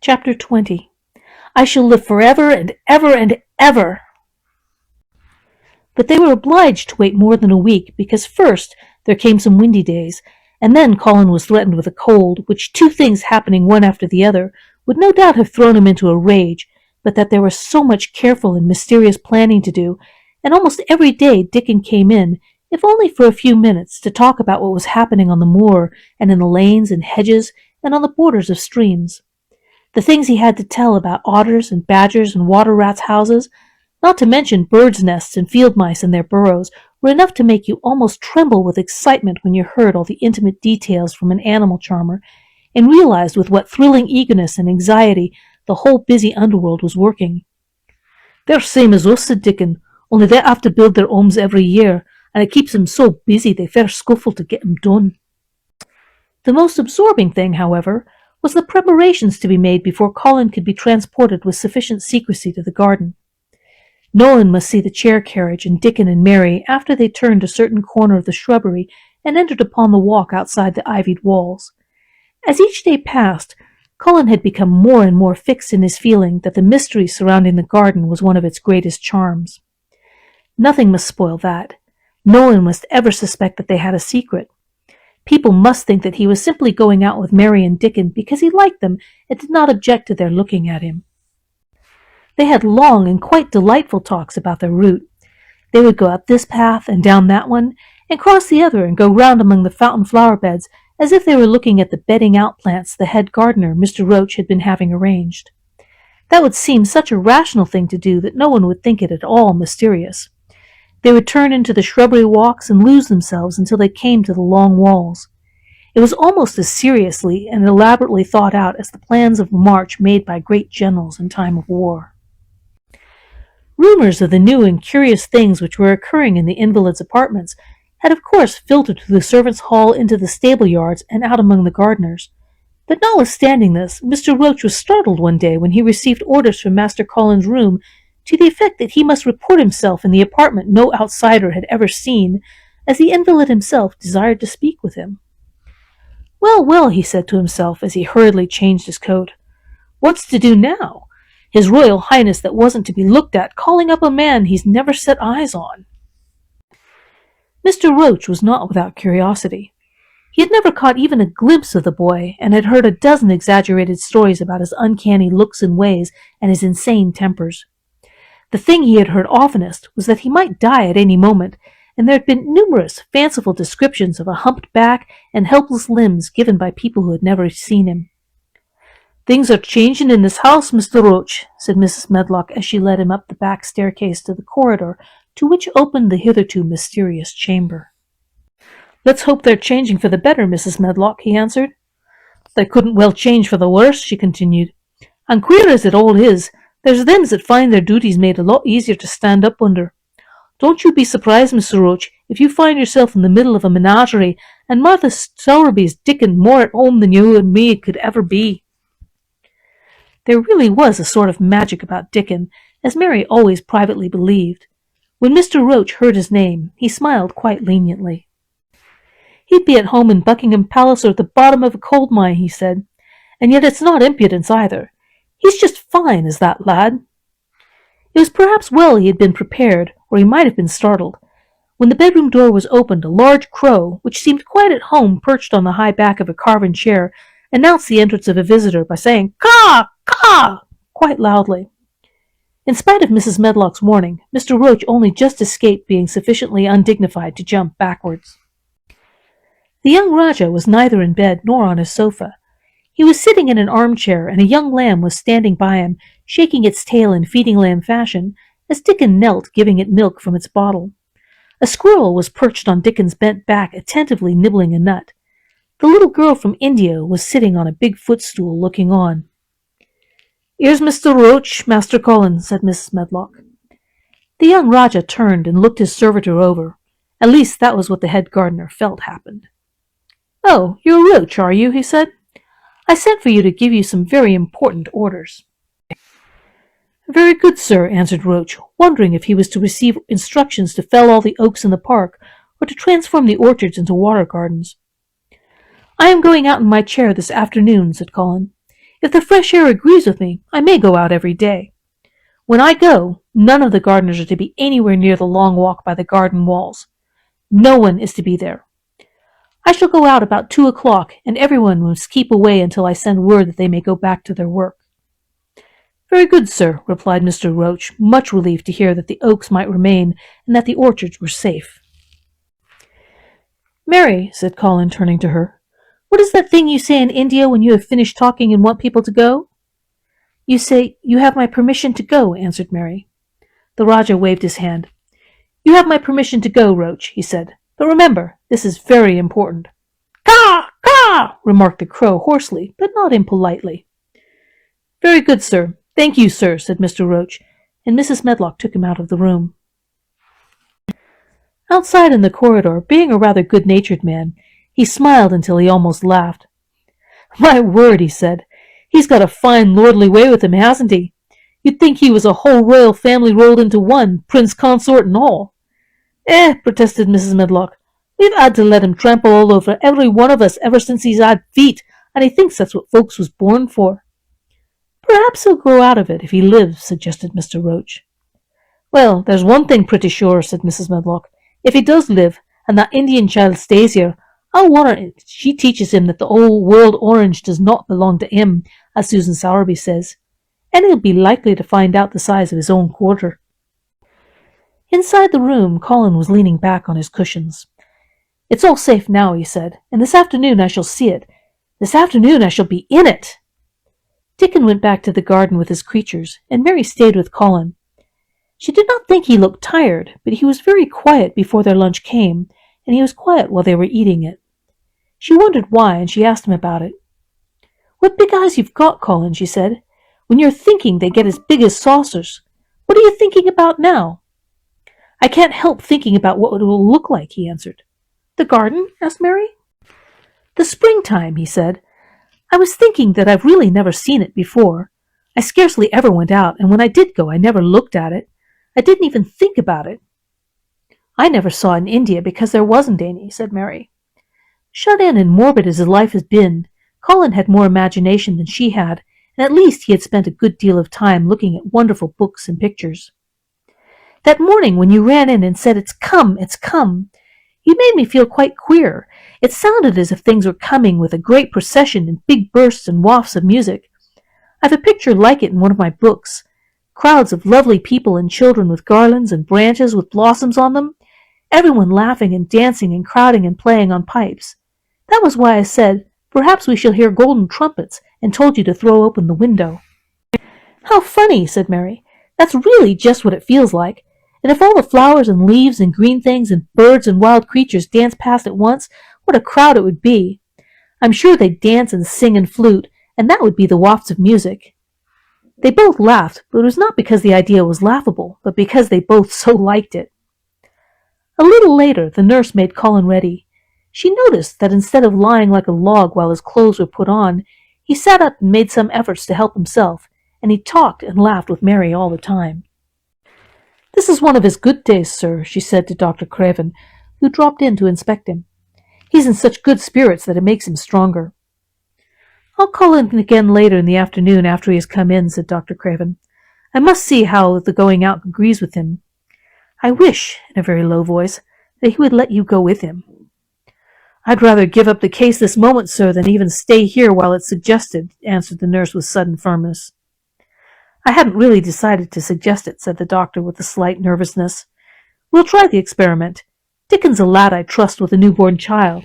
Chapter 20. I shall live forever and ever and ever. But they were obliged to wait more than a week, because first there came some windy days, and then Colin was threatened with a cold, which, two things happening one after the other, would no doubt have thrown him into a rage, but that there was so much careful and mysterious planning to do, and almost every day Dickon came in, if only for a few minutes, to talk about what was happening on the moor, and in the lanes and hedges, and on the borders of streams. The things he had to tell about otters and badgers and water rats' houses, not to mention birds' nests and field mice in their burrows, were enough to make you almost tremble with excitement when you heard all the intimate details from an animal charmer, and realized with what thrilling eagerness and anxiety the whole busy underworld was working. "They're same as us," said Dickon, "only they have to build their homes every year, and it keeps 'em so busy they fair scuffle to get 'em done." The most absorbing thing, however, was the preparations to be made before Colin could be transported with sufficient secrecy to the garden. No one must see the chair carriage and Dickon and Mary after they turned a certain corner of the shrubbery and entered upon the walk outside the ivied walls. As each day passed, Colin had become more and more fixed in his feeling that the mystery surrounding the garden was one of its greatest charms. Nothing must spoil that. No one must ever suspect that they had a secret. People must think that he was simply going out with Mary and Dickon because he liked them and did not object to their looking at him. They had long and quite delightful talks about their route. They would go up this path and down that one, and cross the other and go round among the fountain flower beds as if they were looking at the bedding out plants the head gardener, Mr. Roach, had been having arranged. That would seem such a rational thing to do that no one would think it at all mysterious. They would turn into the shrubbery walks and lose themselves until they came to the long walls. It was almost as seriously and elaborately thought out as the plans of march made by great generals in time of war. Rumors of the new and curious things which were occurring in the invalids' apartments had of course filtered through the servants' hall into the stable yards and out among the gardeners. But notwithstanding this, Mr. Roach was startled one day when he received orders from Master Colin's room to the effect that he must report himself in the apartment no outsider had ever seen, as the invalid himself desired to speak with him. "Well, well," he said to himself as he hurriedly changed his coat. "What's to do now? His Royal Highness that wasn't to be looked at calling up a man he's never set eyes on." Mr. Roach was not without curiosity. He had never caught even a glimpse of the boy, and had heard a dozen exaggerated stories about his uncanny looks and ways and his insane tempers. The thing he had heard oftenest was that he might die at any moment, and there had been numerous fanciful descriptions of a humped back and helpless limbs given by people who had never seen him. "Things are changing in this house, Mr. Roach," said Mrs. Medlock as she led him up the back staircase to the corridor to which opened the hitherto mysterious chamber. "Let's hope they're changing for the better, Mrs. Medlock," he answered. "They couldn't well change for the worse," she continued. "And queer as it all is, there's them that find their duties made a lot easier to stand up under. Don't you be surprised, Mr. Roach, if you find yourself in the middle of a menagerie and Martha Sowerby's Dickon more at home than you and me could ever be." There really was a sort of magic about Dickon, as Mary always privately believed. When Mr. Roach heard his name, he smiled quite leniently. "He'd be at home in Buckingham Palace or at the bottom of a coal mine," he said. "And yet it's not impudence either. He's just fine, is that lad." It was perhaps well he had been prepared, or he might have been startled. When the bedroom door was opened, a large crow, which seemed quite at home perched on the high back of a carven chair, announced the entrance of a visitor by saying "Caw! Caw!" quite loudly. In spite of Mrs. Medlock's warning, Mr. Roach only just escaped being sufficiently undignified to jump backwards. The young Rajah was neither in bed nor on his sofa. He was sitting in an armchair, and a young lamb was standing by him, shaking its tail in feeding lamb fashion, as Dickon knelt giving it milk from its bottle. A squirrel was perched on Dickon's bent back, attentively nibbling a nut. The little girl from India was sitting on a big footstool, looking on. "Here's Mr. Roach, Master Colin," said Mrs. Medlock. The young Rajah turned and looked his servitor over. At least that was what the head gardener felt happened. "Oh, you're Roach, are you?" he said. "I sent for you to give you some very important orders." "Very good, sir," answered Roach, wondering if he was to receive instructions to fell all the oaks in the park or to transform the orchards into water gardens. "I am going out in my chair this afternoon," said Colin. If the fresh air agrees with me, I may go out every day. When I go, none of the gardeners are to be anywhere near the long walk by the garden walls. No one is to be there. I shall go out about 2 o'clock, and everyone must keep away until I send word that they may go back to their work." "Very good, sir," replied Mr. Roach, much relieved to hear that the oaks might remain and that the orchards were safe. "Mary," said Colin, turning to her, "what is that thing you say in India when you have finished talking and want people to go?" "You say, 'You have my permission to go,'" answered Mary. The Rajah waved his hand. "You have my permission to go, Roach," he said. "But remember, this is very important." "Caw! Caw!" remarked the crow hoarsely, but not impolitely. "Very good, sir. Thank you, sir," said Mr. Roach, and Mrs. Medlock took him out of the room. Outside in the corridor, being a rather good-natured man, he smiled until he almost laughed. "My word," he said, "he's got a fine lordly way with him, hasn't he? You'd think he was a whole royal family rolled into one, prince consort and all." Protested Mrs. Medlock, "we've had to let him trample all over every one of us ever since he's had feet, and he thinks that's what folks was born for." "Perhaps he'll grow out of it if he lives," suggested Mr. Roach. "Well, there's one thing pretty sure," said Mrs. Medlock. "If he does live, and that Indian child stays here, I'll warrant she teaches him that the whole world orange does not belong to him, as Susan Sowerby says, and he'll be likely to find out the size of his own quarter." Inside the room, Colin was leaning back on his cushions. "It's all safe now," he said, "and this afternoon I shall see it. This afternoon I shall be in it." Dickon went back to the garden with his creatures, and Mary stayed with Colin. She did not think he looked tired, but he was very quiet before their lunch came, and he was quiet while they were eating it. She wondered why, and she asked him about it. "What big eyes you've got, Colin," she said. "When you're thinking, they get as big as saucers. What are you thinking about now?" "I can't help thinking about what it will look like," he answered. "The garden?" asked Mary. "The springtime," he said. "I was thinking that I've really never seen it before. I scarcely ever went out, and when I did go I never looked at it. I didn't even think about it." "I never saw it in India because there wasn't any," said Mary. Shut in and morbid as his life had been, Colin had more imagination than she had, and at least he had spent a good deal of time looking at wonderful books and pictures. "That morning when you ran in and said, 'It's come, it's come,' you made me feel quite queer. It sounded as if things were coming with a great procession and big bursts and wafts of music. I've a picture like it in one of my books. Crowds of lovely people and children with garlands and branches with blossoms on them, everyone laughing and dancing and crowding and playing on pipes. That was why I said, 'Perhaps we shall hear golden trumpets,' and told you to throw open the window." "How funny," said Mary. "That's really just what it feels like. And if all the flowers and leaves and green things and birds and wild creatures danced past at once, what a crowd it would be. I'm sure they'd dance and sing and flute, and that would be the wafts of music." They both laughed, but it was not because the idea was laughable, but because they both so liked it. A little later, the nurse made Colin ready. She noticed that instead of lying like a log while his clothes were put on, he sat up and made some efforts to help himself, and he talked and laughed with Mary all the time. "This is one of his good days, sir," she said to Dr. Craven, who dropped in to inspect him. "He's in such good spirits that it makes him stronger." "I'll call in again later in the afternoon after he has come in," said Dr. Craven. "I must see how the going out agrees with him. I wish," in a very low voice, "that he would let you go with him." "I'd rather give up the case this moment, sir, than even stay here while it's suggested," answered the nurse with sudden firmness. "I hadn't really decided to suggest it," said the doctor with a slight nervousness. "We'll try the experiment. Dickon's a lad I trust with a newborn child."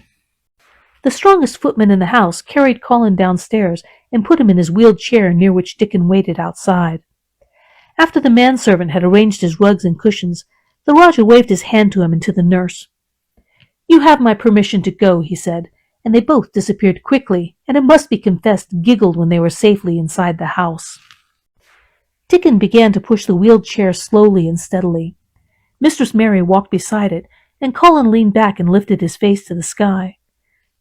The strongest footman in the house carried Colin downstairs and put him in his wheeled chair near which Dickon waited outside. After the manservant had arranged his rugs and cushions, the Rajah waved his hand to him and to the nurse. "You have my permission to go," he said, and they both disappeared quickly, and it must be confessed giggled when they were safely inside the house. Dickon began to push the wheeled chair slowly and steadily. Mistress Mary walked beside it, and Colin leaned back and lifted his face to the sky.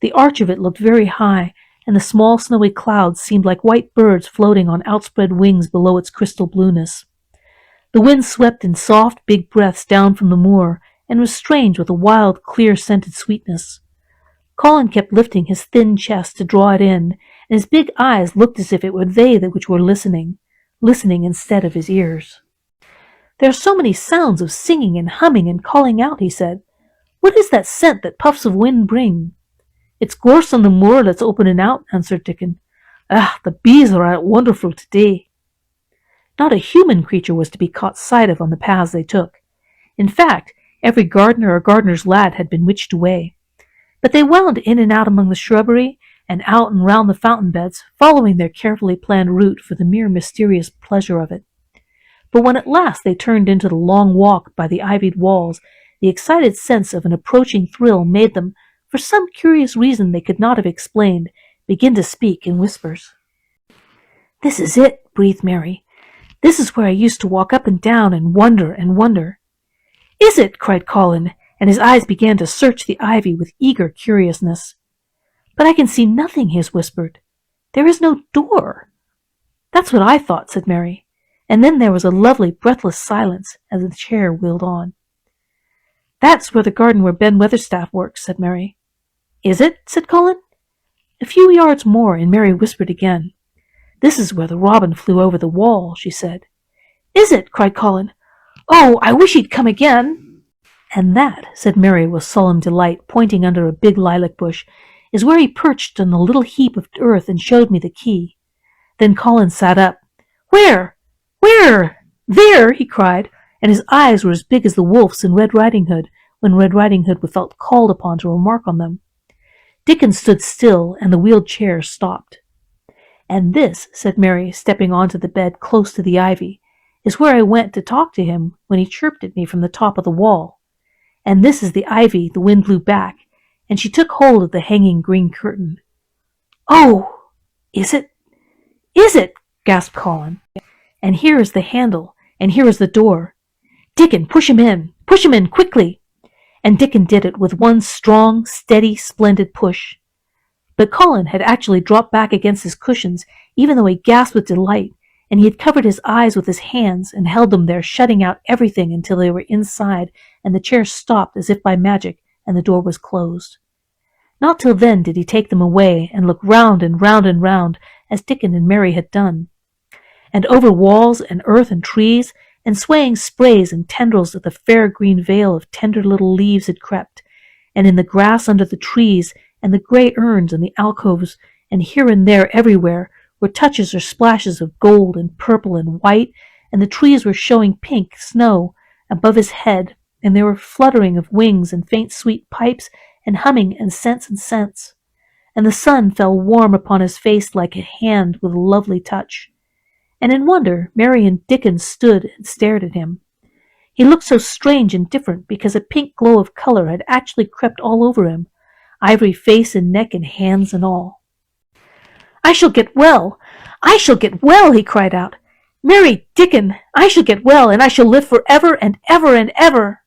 The arch of it looked very high, and the small snowy clouds seemed like white birds floating on outspread wings below its crystal blueness. The wind swept in soft, big breaths down from the moor, and was strange with a wild, clear-scented sweetness. Colin kept lifting his thin chest to draw it in, and his big eyes looked as if it were they which were listening instead of his ears. "There are so many sounds of singing and humming and calling out," he said. "What is that scent that puffs of wind bring?" "It's gorse on the moor that's opening out," answered Dickon. "Ah, the bees are out wonderful today." Not a human creature was to be caught sight of on the paths they took. In fact, every gardener or gardener's lad had been witched away. But they wound in and out among the shrubbery, and out and round the fountain beds, following their carefully planned route for the mere mysterious pleasure of it. But when at last they turned into the long walk by the ivied walls, the excited sense of an approaching thrill made them, for some curious reason they could not have explained, begin to speak in whispers. "This is it," breathed Mary. "This is where I used to walk up and down and wonder and wonder." "Is it?" cried Colin, and his eyes began to search the ivy with eager curiousness. "But I can see nothing," he whispered. "There is no door." "That's what I thought," said Mary. And then there was a lovely breathless silence as the chair wheeled on. "That's where the garden where Ben Weatherstaff works," said Mary. "Is it?" said Colin. A few yards more, and Mary whispered again. "This is where the robin flew over the wall," she said. "Is it?" cried Colin. "Oh, I wish he'd come again." "And that," said Mary with solemn delight, pointing under a big lilac bush, "is where he perched on the little heap of earth and showed me the key." Then Colin sat up. "Where? Where?" "There!" he cried, and his eyes were as big as the wolf's in Red Riding Hood, when Red Riding Hood felt called upon to remark on them. Dickon stood still, and the wheeled chair stopped. "And this," said Mary, stepping onto the bed close to the ivy, "is where I went to talk to him when he chirped at me from the top of the wall. And this is the ivy the wind blew back," and she took hold of the hanging green curtain. "Oh, is it? Is it?" gasped Colin. "And here is the handle, and here is the door. Dickon, push him in! Push him in, quickly!" And Dickon did it with one strong, steady, splendid push. But Colin had actually dropped back against his cushions, even though he gasped with delight, and he had covered his eyes with his hands and held them there, shutting out everything until they were inside, and the chair stopped as if by magic, and the door was closed. Not till then did he take them away and look round and round and round, as Dickon and Mary had done. And over walls and earth and trees, and swaying sprays and tendrils of the fair green veil of tender little leaves had crept, and in the grass under the trees, and the grey urns and the alcoves, and here and there everywhere, were touches or splashes of gold and purple and white, and the trees were showing pink snow above his head, and there were fluttering of wings and faint sweet pipes, and humming and scents, and the sun fell warm upon his face like a hand with a lovely touch. And in wonder Mary and Dickon stood and stared at him. He looked so strange and different because a pink glow of colour had actually crept all over him, ivory face and neck and hands and all. "I shall get well! I shall get well!" he cried out. "Mary, Dickon, I shall get well, and I shall live for ever and ever and ever!"